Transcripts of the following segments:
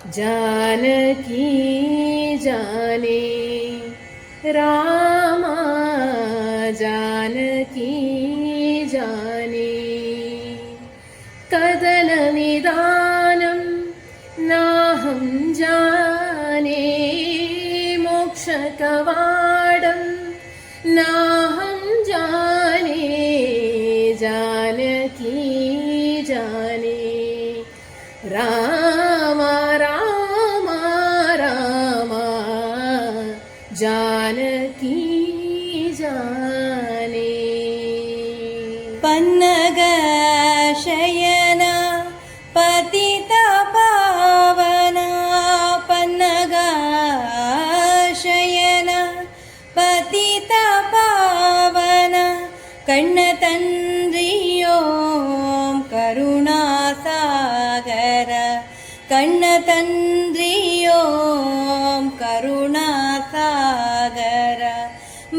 जानकी जाने रामा जानकी जाने कदननिदानं नाहं जाने मोक्षकवाडं नाहं जाने जानकी जाने राम राम राम जानकी जाने पन्नग शयन पतित पावन पन्नग शयन पतित पावन कण्णतंद्रियो करुणासागर कण्णतंद्रियो करुणासागर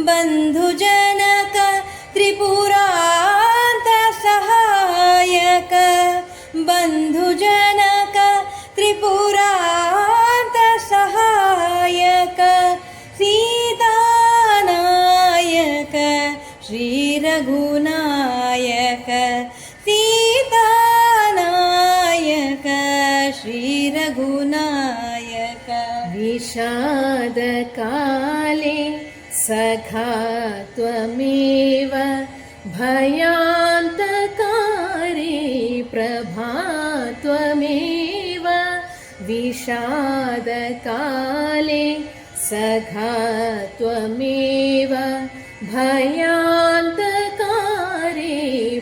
बन्धुजनक त्रिपुरान्त सहायक बन्धुजनक त्रिपुरान्त सहायक सीतानायक श्रीरघुनायक सीतानायक श्रीरघुनायक विषादकाले सखा त्वमेव भयान्तकारे प्रभा त्वमेव विषादकाले सखा त्वमेव भयान्तकारे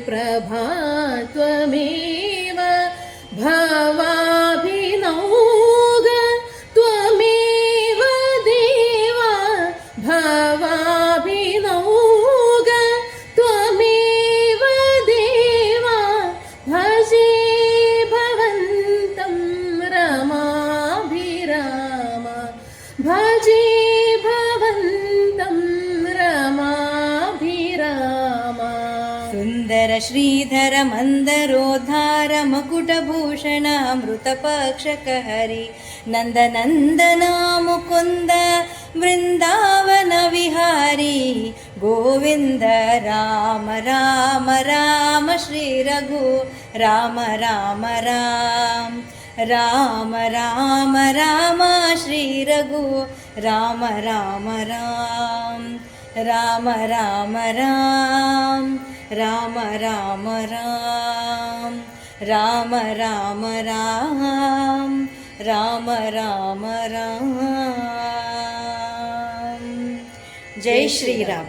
प्रभा त्वमेव भवाभिनौग त्वमेव देवा भवाभिनौग त्वमेव देवा भजे भवन्तं रमाभिराम भजे भवन्तं रमाभिराम सुन्दर श्रीधर मन्दरोद्धार मकुटभूषण मृतपक्षकहरि नन्दनन्दन मुकुन्द वृन्दावन विहारी गोविन्द राम राम राम श्रीरघु राम राम राम राम राम राम श्रीरघु राम राम राम राम राम राम राम राम राम राम राम राम राम राम राम जय श्री राम।